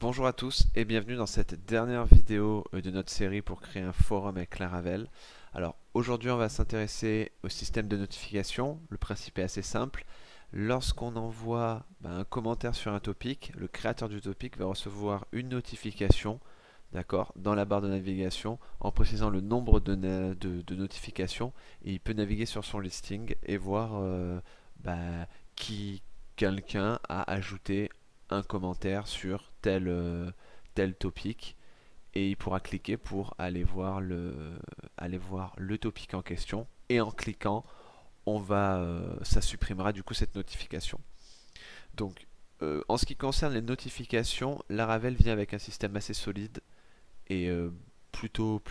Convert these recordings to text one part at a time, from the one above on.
Bonjour à tous et bienvenue dans cette dernière vidéo de notre série pour créer un forum avec Laravel. Alors aujourd'hui on va s'intéresser au système de notification. Le principe est assez simple. Lorsqu'on envoie un commentaire sur un topic, le créateur du topic va recevoir une notification, d'accord, dans la barre de navigation en précisant le nombre de notifications, et il peut naviguer sur son listing et voir qui quelqu'un a ajouté un commentaire sur tel topic, et il pourra cliquer pour aller voir le topic en question, et en cliquant ça supprimera du coup cette notification. Donc en ce qui concerne les notifications, Laravel vient avec un système assez solide et plutôt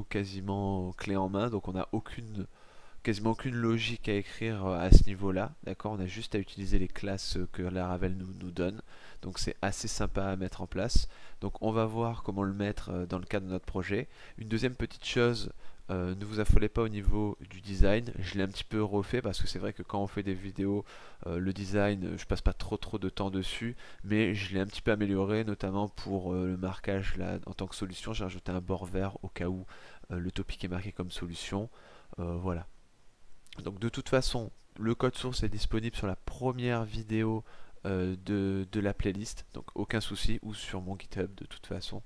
quasiment clé en main, donc on n'a quasiment aucune logique à écrire à ce niveau-là, d'accord. On a juste à utiliser les classes que Laravel nous donne, donc c'est assez sympa à mettre en place. Donc on va voir comment le mettre dans le cadre de notre projet. Une deuxième petite chose, ne vous affolez pas au niveau du design, je l'ai un petit peu refait parce que c'est vrai que quand on fait des vidéos, le design, je passe pas trop de temps dessus, mais je l'ai un petit peu amélioré, notamment pour le marquage là, en tant que solution, j'ai rajouté un bord vert au cas où le topic est marqué comme solution. Voilà. Donc de toute façon, le code source est disponible sur la première vidéo de la playlist, donc aucun souci, ou sur mon GitHub de toute façon,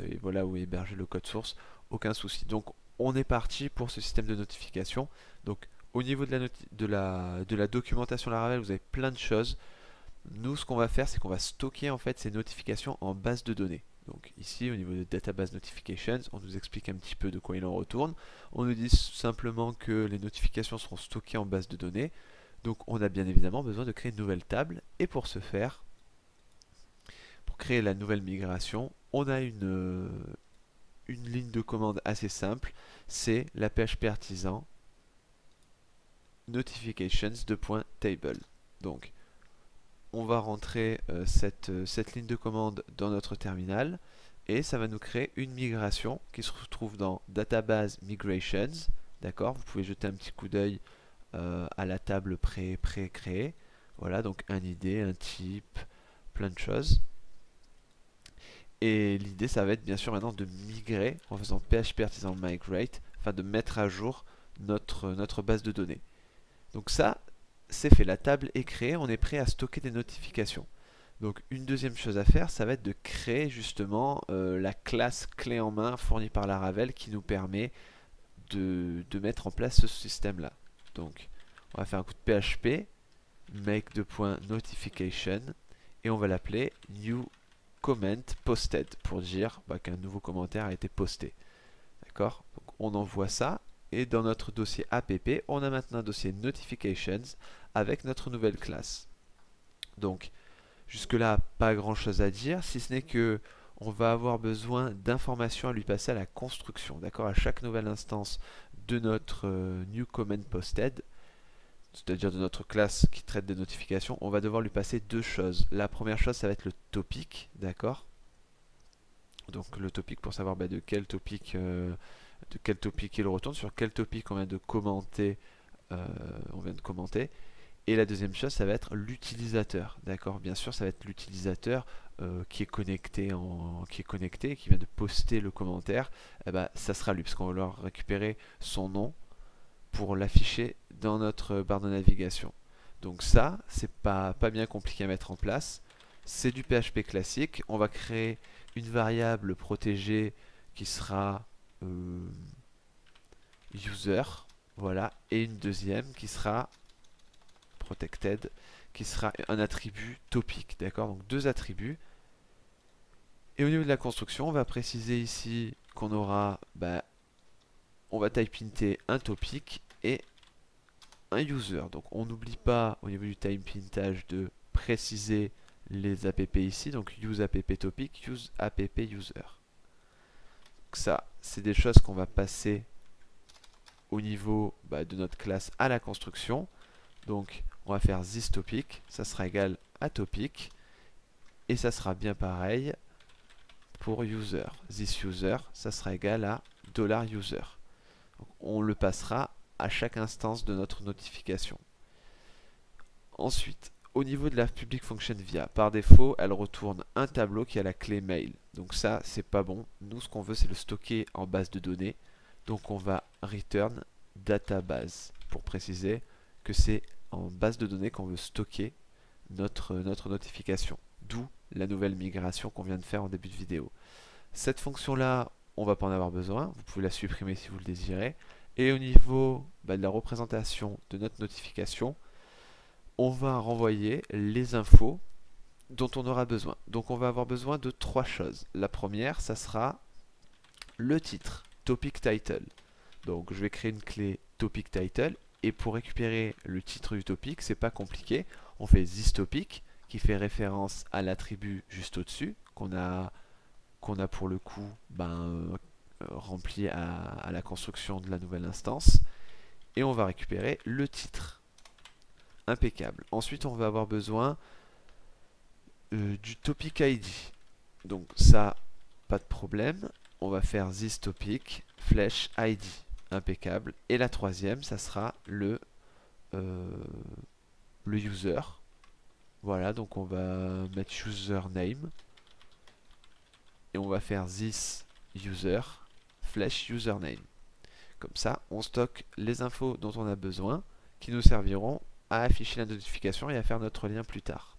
et voilà où est hébergé le code source, aucun souci. Donc on est parti pour ce système de notification. Donc au niveau de la documentation Laravel, vous avez plein de choses. Nous, ce qu'on va faire, c'est qu'on va stocker en fait ces notifications en base de données. Donc ici, au niveau de Database Notifications, on nous explique un petit peu de quoi il en retourne. On nous dit simplement que les notifications seront stockées en base de données. Donc on a bien évidemment besoin de créer une nouvelle table. Et pour ce faire, pour créer la nouvelle migration, on a une ligne de commande assez simple. C'est la PHP artisan notifications.table. Donc on va rentrer cette ligne de commande dans notre terminal et ça va nous créer une migration qui se retrouve dans Database Migrations. D'accord, vous pouvez jeter un petit coup d'œil à la table pré-créée. Voilà, donc un ID, un type, plein de choses. Et l'idée, ça va être bien sûr maintenant de migrer en faisant PHP Artisan Migrate, afin de mettre à jour notre base de données. Donc ça, c'est fait, la table est créée, on est prêt à stocker des notifications. Donc une deuxième chose à faire, ça va être de créer justement la classe clé en main fournie par Laravel qui nous permet de mettre en place ce système-là. Donc on va faire un coup de PHP, make.notification, et on va l'appeler new comment posted pour dire qu'un nouveau commentaire a été posté. D'accord? Donc on envoie ça. Et dans notre dossier app, on a maintenant un dossier notifications avec notre nouvelle classe. Donc jusque là, pas grand chose à dire, si ce n'est que on va avoir besoin d'informations à lui passer à la construction. D'accord? À chaque nouvelle instance de notre new comment posted, c'est-à-dire de notre classe qui traite des notifications, on va devoir lui passer deux choses. La première chose, ça va être le topic, d'accord? Donc le topic pour savoir de quel topic il retourne, sur quel topic on vient de commenter, Et la deuxième chose, ça va être l'utilisateur, d'accord? Bien sûr, ça va être l'utilisateur qui est connecté, qui vient de poster le commentaire. Ça sera lui, parce qu'on va leur récupérer son nom pour l'afficher dans notre barre de navigation. Donc ça, c'est pas bien compliqué à mettre en place. C'est du PHP classique. On va créer une variable protégée qui sera user, voilà, et une deuxième qui sera protected, qui sera un attribut topic, d'accord? Donc deux attributs. Et au niveau de la construction, on va préciser ici qu'on aura, on va type inter un topic et un user. Donc on n'oublie pas au niveau du type intage de préciser les app ici, donc use app topic, use app user. Donc ça, c'est des choses qu'on va passer au niveau de notre classe à la construction. Donc on va faire this topic, ça sera égal à topic, et ça sera bien pareil pour user. This user, ça sera égal à $user. Donc, on le passera à chaque instance de notre notification. Ensuite, au niveau de la public function via, par défaut, elle retourne un tableau qui a la clé mail. Donc ça, c'est pas bon. Nous, ce qu'on veut, c'est le stocker en base de données. Donc on va return database pour préciser que c'est en base de données qu'on veut stocker notre notification. D'où la nouvelle migration qu'on vient de faire en début de vidéo. Cette fonction-là, on va pas en avoir besoin. Vous pouvez la supprimer si vous le désirez. Et au niveau de la représentation de notre notification, on va renvoyer les infos dont on aura besoin. Donc on va avoir besoin de 3 choses. La première, ça sera le titre, topic title. Donc je vais créer une clé topic title et pour récupérer le titre du topic, c'est pas compliqué. On fait this topic qui fait référence à l'attribut juste au-dessus qu'on a pour le coup rempli à la construction de la nouvelle instance. Et on va récupérer le titre. Impeccable. Ensuite, on va avoir besoin du topic ID. Donc ça, pas de problème. On va faire this topic flèche ID. Impeccable. Et la troisième, ça sera le user. Voilà, donc on va mettre username. Et on va faire this user flèche username. Comme ça, on stocke les infos dont on a besoin qui nous serviront à afficher la notification et à faire notre lien plus tard.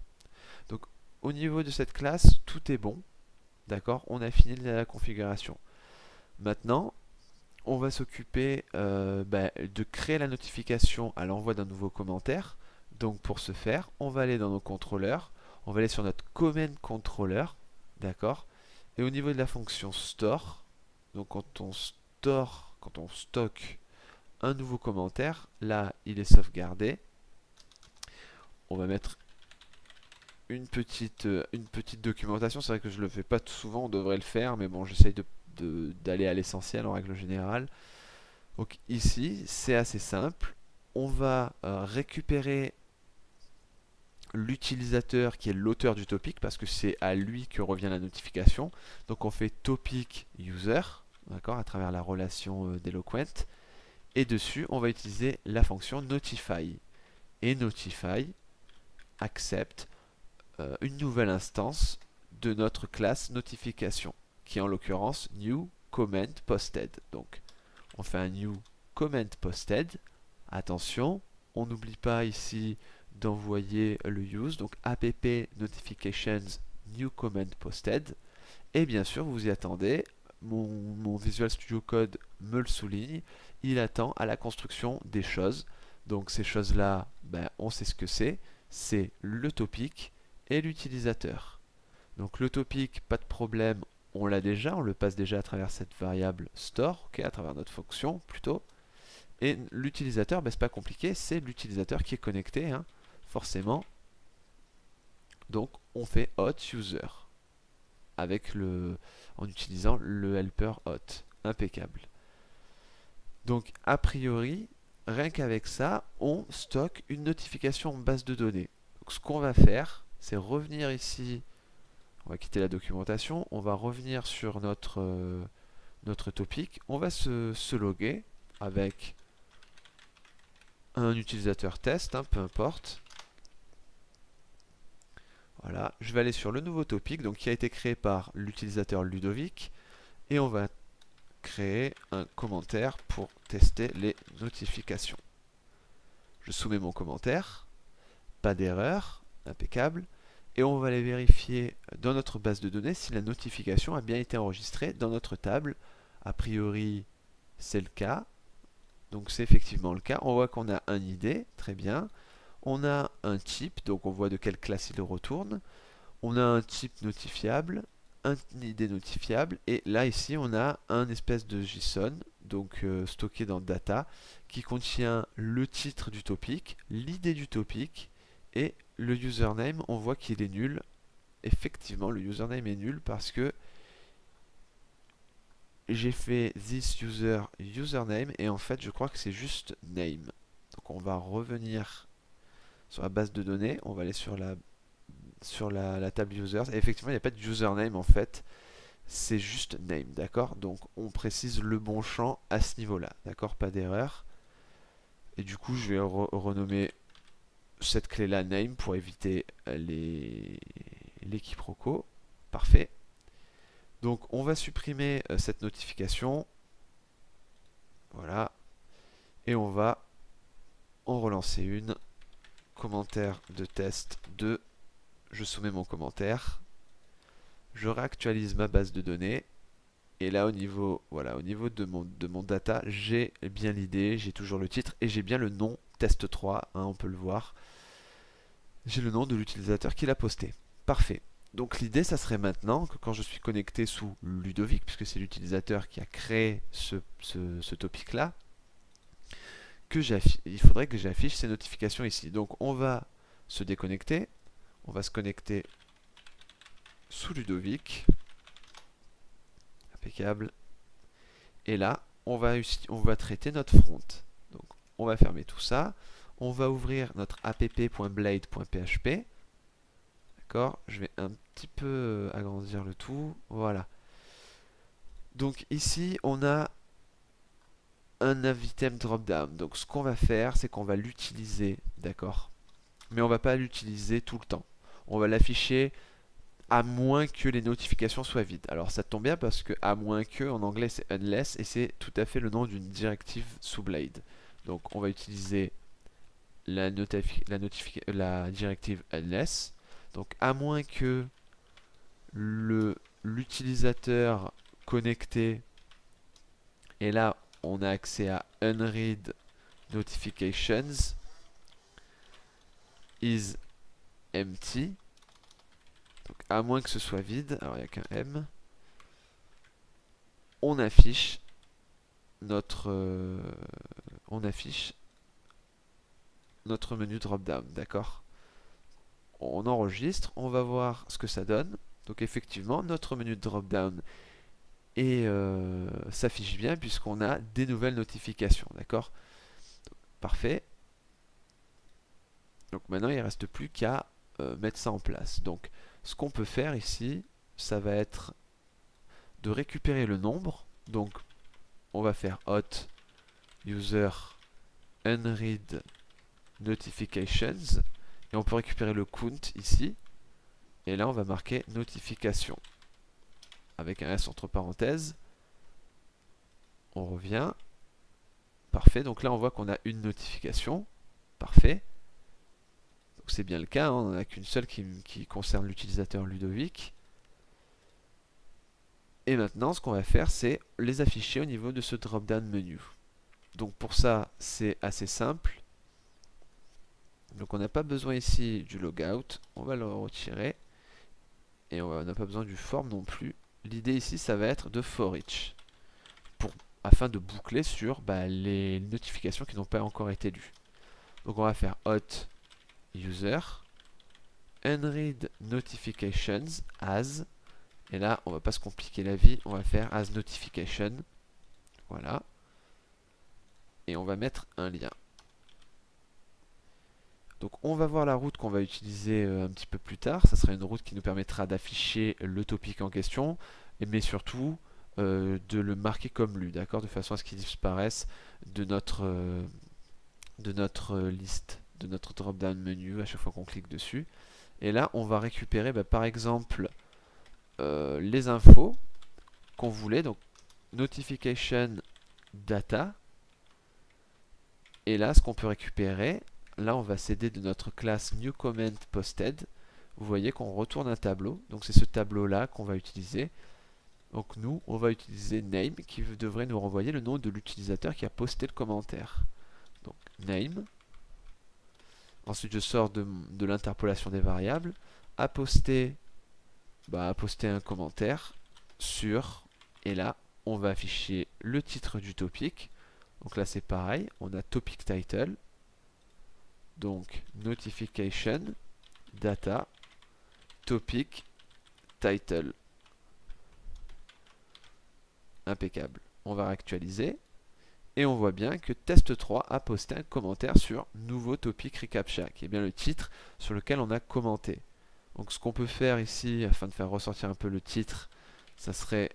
Donc au niveau de cette classe, tout est bon. D'accord, on a fini la configuration. Maintenant, on va s'occuper de créer la notification à l'envoi d'un nouveau commentaire. Donc pour ce faire, on va aller dans nos contrôleurs, on va aller sur notre comment controller, d'accord. Et au niveau de la fonction store, donc quand on stocke un nouveau commentaire, là il est sauvegardé. On va mettre une petite documentation. C'est vrai que je le fais pas tout souvent, on devrait le faire, mais bon, j'essaye d'aller à l'essentiel en règle générale. Donc ici, c'est assez simple. On va récupérer l'utilisateur qui est l'auteur du topic, parce que c'est à lui que revient la notification. Donc on fait topic user, d'accord, à travers la relation d'Eloquent. Et dessus, on va utiliser la fonction notify. Et notify accepte une nouvelle instance de notre classe notification, qui est en l'occurrence new comment posted. Donc on fait un new comment posted. Attention, on n'oublie pas ici d'envoyer le use, donc app notifications new comment posted. Et bien sûr, vous y attendez, mon Visual Studio Code me le souligne, il attend à la construction des choses. Donc ces choses-là, on sait ce que c'est le topic et l'utilisateur. Donc le topic, pas de problème, on l'a déjà, on le passe déjà à travers cette variable store, à travers notre fonction plutôt. Et l'utilisateur, c'est pas compliqué, c'est l'utilisateur qui est connecté, forcément. Donc on fait hot user en utilisant le helper hot. Impeccable. Donc a priori, rien qu'avec ça, on stocke une notification en base de données. Donc ce qu'on va faire, c'est revenir ici, on va quitter la documentation, on va revenir sur notre topic, on va se loguer avec un utilisateur test, peu importe. Voilà, je vais aller sur le nouveau topic, donc qui a été créé par l'utilisateur Ludovic, et on va créer un commentaire pour tester les notifications. Je soumets mon commentaire, pas d'erreur, impeccable, et on va aller vérifier dans notre base de données si la notification a bien été enregistrée dans notre table. A priori, c'est le cas, donc c'est effectivement le cas. On voit qu'on a un ID, très bien. On a un type, donc on voit de quelle classe il retourne. On a un type notifiable, un ID notifiable, et là ici on a un espèce de JSON, donc stocké dans data, qui contient le titre du topic, l'id du topic, et le username, on voit qu'il est nul. Effectivement, le username est nul parce que j'ai fait this user username, et en fait je crois que c'est juste name. Donc on va revenir sur la base de données, on va aller sur la table users, et effectivement il n'y a pas de username en fait, c'est juste name, d'accord. Donc on précise le bon champ à ce niveau là, d'accord, pas d'erreur. Et du coup je vais renommer cette clé-là name pour éviter les quiproquos. Parfait. Donc on va supprimer cette notification. Voilà. Et on va en relancer une. Commentaire de test 2. Je soumets mon commentaire. Je réactualise ma base de données. Et là au niveau, voilà, au niveau de mon data, j'ai bien l'idée, j'ai toujours le titre et j'ai bien le nom test 3, hein, on peut le voir. J'ai le nom de l'utilisateur qui l'a posté. Parfait. Donc l'idée, ça serait maintenant que quand je suis connecté sous Ludovic, puisque c'est l'utilisateur qui a créé ce topic-là, il faudrait que j'affiche ces notifications ici. Donc on va se déconnecter, on va se connecter sous Ludovic. Impeccable. Et là, on va traiter notre front. Donc on va fermer tout ça. On va ouvrir notre app.blade.php. D'accord, je vais un petit peu agrandir le tout. Voilà. Donc ici, on a un navitem dropdown. Donc ce qu'on va faire, c'est qu'on va l'utiliser, d'accord? Mais on va pas l'utiliser tout le temps. On va l'afficher à moins que les notifications soient vides. Alors ça tombe bien parce que à moins que en anglais c'est unless et c'est tout à fait le nom d'une directive sous Blade. Donc on va utiliser la directive unless. Donc à moins que l'utilisateur connecté, et là on a accès à unread notifications is empty. Donc à moins que ce soit vide, alors il n'y a qu'un M, on affiche notre menu drop-down, d'accord? On enregistre, on va voir ce que ça donne. Donc effectivement, notre menu de drop-down s'affiche bien puisqu'on a des nouvelles notifications, d'accord? Parfait. Donc maintenant, il ne reste plus qu'à mettre ça en place. Donc ce qu'on peut faire ici, ça va être de récupérer le nombre. Donc on va faire hot user unread notifications et on peut récupérer le count ici et là on va marquer notification avec un S entre parenthèses. On revient, parfait. Donc là on voit qu'on a une notification, parfait. Donc c'est bien le cas, hein. On n'en a qu'une seule qui concerne l'utilisateur Ludovic. Et maintenant ce qu'on va faire, c'est les afficher au niveau de ce drop down menu. Donc pour ça c'est assez simple. Donc on n'a pas besoin ici du logout, on va le retirer. Et on n'a pas besoin du form non plus. L'idée ici ça va être de for each. Afin de boucler sur les notifications qui n'ont pas encore été lues. Donc on va faire hot user unread notifications as. Et là on va pas se compliquer la vie, on va faire as notification. Voilà. Et on va mettre un lien. Donc on va voir la route qu'on va utiliser un petit peu plus tard. Ça sera une route qui nous permettra d'afficher le topic en question, mais surtout de le marquer comme lu, d'accord, de façon à ce qu'il disparaisse de notre liste, de notre drop-down menu à chaque fois qu'on clique dessus. Et là on va récupérer par exemple les infos qu'on voulait, donc notification data. Et là ce qu'on peut récupérer, là on va s'aider de notre classe new comment posted. Vous voyez qu'on retourne un tableau, donc c'est ce tableau là qu'on va utiliser. Donc nous on va utiliser name qui devrait nous renvoyer le nom de l'utilisateur qui a posté le commentaire. Donc name. Ensuite je sors de l'interpolation des variables. A posté un commentaire sur, et là on va afficher le titre du topic. Donc là c'est pareil, on a topic title. Donc notification data topic title. Impeccable. On va réactualiser et on voit bien que test 3 a posté un commentaire sur nouveau topic reCAPTCHA, qui est bien le titre sur lequel on a commenté. Donc ce qu'on peut faire ici afin de faire ressortir un peu le titre, ça serait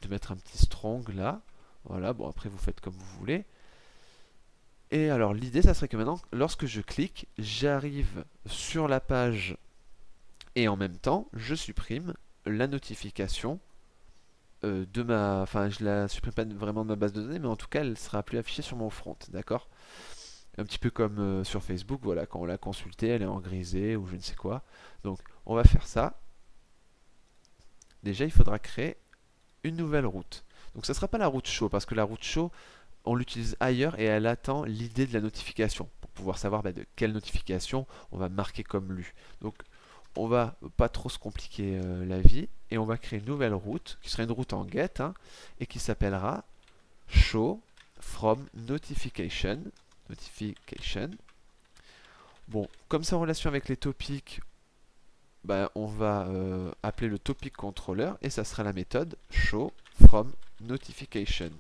de mettre un petit strong là. Voilà, bon après vous faites comme vous voulez. Et alors l'idée, ça serait que maintenant, lorsque je clique, j'arrive sur la page et en même temps, je supprime la notification de ma... Enfin, je la supprime pas vraiment de ma base de données, mais en tout cas, elle sera plus affichée sur mon front, d'accord? Un petit peu comme sur Facebook, voilà, quand on l'a consultée, elle est en grisé ou je ne sais quoi. Donc, on va faire ça. Déjà, il faudra créer une nouvelle route. Donc, ça ne sera pas la route show, parce que la route show, on l'utilise ailleurs et elle attend l'idée de la notification pour pouvoir savoir de quelle notification on va marquer comme lu. Donc, on va pas trop se compliquer la vie et on va créer une nouvelle route qui sera une route en get et qui s'appellera show from notification. Bon, comme c'est en relation avec les topics, on va appeler le topic controller et ça sera la méthode show from notification.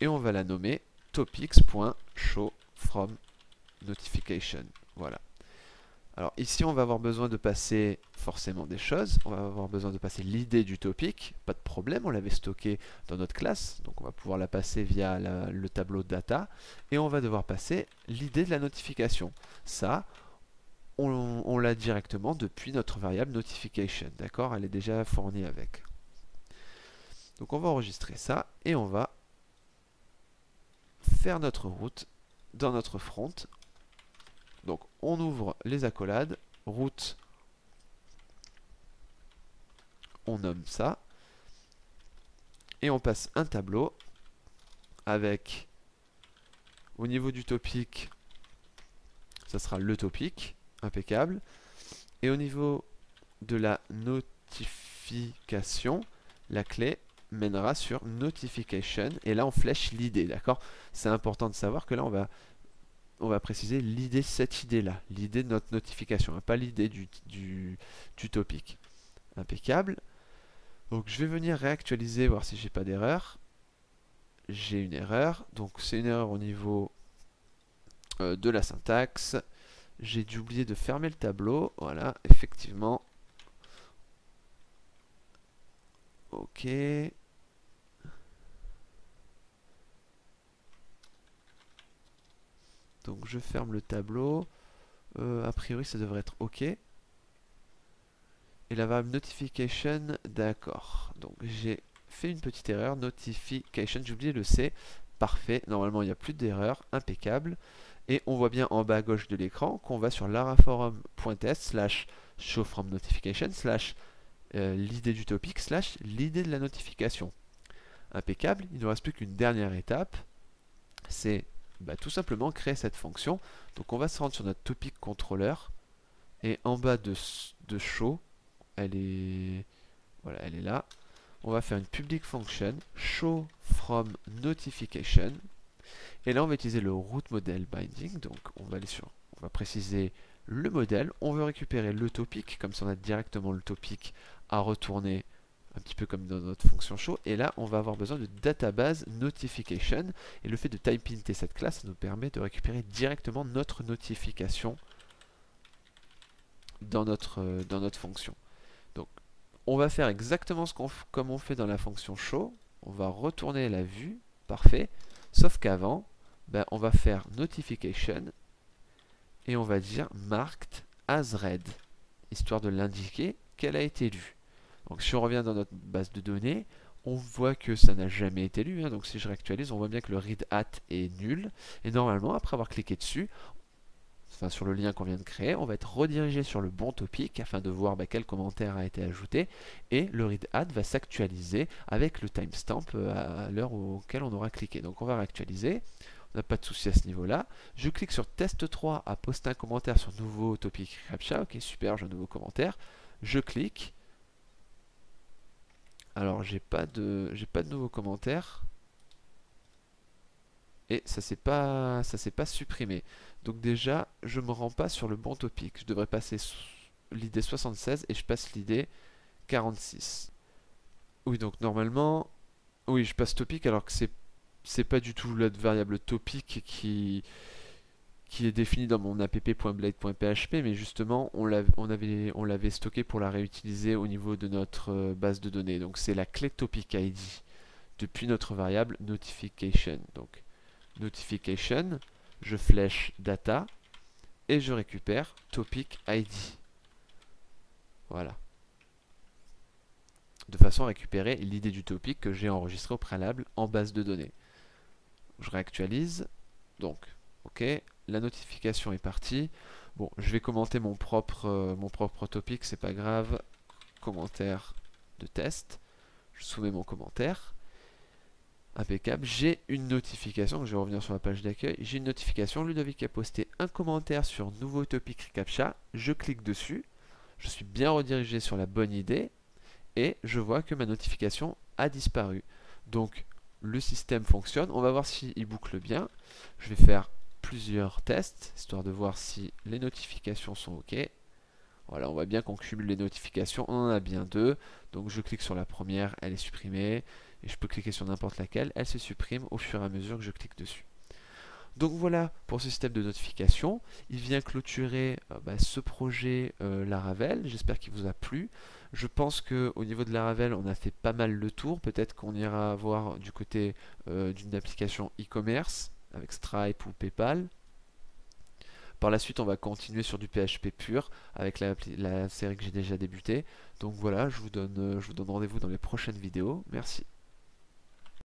Et on va la nommer topics.show from notification. Voilà. Alors ici, on va avoir besoin de passer forcément des choses. On va avoir besoin de passer l'idée du topic. Pas de problème, on l'avait stocké dans notre classe. Donc on va pouvoir la passer via le tableau data. Et on va devoir passer l'idée de la notification. Ça, on l'a directement depuis notre variable notification. D'accord? Elle est déjà fournie avec. Donc on va enregistrer ça et on va faire notre route dans notre front. Donc on ouvre les accolades, route, on nomme ça, et on passe un tableau avec, au niveau du topic, ça sera le topic, impeccable, et au niveau de la notification, la clé mènera sur notification, et là on flèche l'idée, d'accord? C'est important de savoir que là on va préciser l'idée, cette idée-là, l'idée de notre notification, pas l'idée du topic. Impeccable. Donc je vais venir réactualiser, voir si j'ai pas d'erreur. J'ai une erreur, donc c'est une erreur au niveau de la syntaxe. J'ai dû oublier de fermer le tableau, voilà, effectivement. Ok. Donc je ferme le tableau. A priori ça devrait être ok. Et la variable notification, d'accord. Donc j'ai fait une petite erreur, notification, j'ai oublié le C. Parfait, normalement il n'y a plus d'erreur, impeccable. Et on voit bien en bas à gauche de l'écran qu'on va sur laraforum.test slash show from notification slash l'idée du topic slash l'idée de la notification. Impeccable, il ne nous reste plus qu'une dernière étape, c'est tout simplement créer cette fonction. Donc on va se rendre sur notre topic controller et en bas de show, elle est là. On va faire une public function show from notification et là on va utiliser le root model binding. Donc on va préciser le modèle, on veut récupérer le topic, comme ça on a directement le topic à retourner, un petit peu comme dans notre fonction show, et là on va avoir besoin de database notification, et le fait de type inter cette classe, ça nous permet de récupérer directement notre notification dans notre fonction. Donc on va faire exactement comme on fait dans la fonction show, on va retourner la vue, parfait, sauf qu'avant, on va faire notification, et on va dire marked as read, histoire de l'indiquer qu'elle a été lue. Donc si on revient dans notre base de données, on voit que ça n'a jamais été lu, donc si je réactualise, on voit bien que le read at est nul, et normalement, après avoir cliqué dessus, enfin sur le lien qu'on vient de créer, on va être redirigé sur le bon topic afin de voir quel commentaire a été ajouté, et le read at va s'actualiser avec le timestamp à l'heure auquel on aura cliqué. Donc on va réactualiser. On n'a pas de souci à ce niveau-là. Je clique sur test 3 à poster un commentaire sur nouveau topic CAPTCHA. Ok, super, j'ai un nouveau commentaire. Je clique. Alors, j'ai pas de nouveau commentaire. Et ça s'est pas supprimé. Donc déjà, je me rends pas sur le bon topic. Je devrais passer l'idée 76 et je passe l'idée 46. Oui, donc normalement, oui, je passe topic alors que c'est pas du tout la variable topic qui est définie dans mon app.blade.php, mais justement on l'avait stocké pour la réutiliser au niveau de notre base de données. Donc c'est la clé topic ID depuis notre variable notification. Donc notification, je flèche data et je récupère topic ID. Voilà. De façon à récupérer l'idée du topic que j'ai enregistré au préalable en base de données. Je réactualise. Donc, ok, la notification est partie. Bon, je vais commenter mon propre topic, c'est pas grave. Commentaire de test. Je soumets mon commentaire. Impeccable. J'ai une notification, je vais revenir sur la page d'accueil. J'ai une notification, Ludovic a posté un commentaire sur nouveau topic reCAPTCHA. Je clique dessus. Je suis bien redirigé sur la bonne idée. Et je vois que ma notification a disparu. Donc, le système fonctionne. On va voir s'il boucle bien. Je vais faire plusieurs tests, histoire de voir si les notifications sont OK. Voilà, on voit bien qu'on cumule les notifications. On en a bien deux. Donc, je clique sur la première, elle est supprimée. Et je peux cliquer sur n'importe laquelle, elle se supprime au fur et à mesure que je clique dessus. Donc voilà pour ce système de notification. Il vient clôturer ce projet Laravel. J'espère qu'il vous a plu. Je pense qu'au niveau de Laravel, on a fait pas mal le tour. Peut-être qu'on ira voir du côté d'une application e-commerce avec Stripe ou PayPal. Par la suite, on va continuer sur du PHP pur avec la série que j'ai déjà débutée. Donc voilà, je vous donne rendez-vous dans les prochaines vidéos. Merci.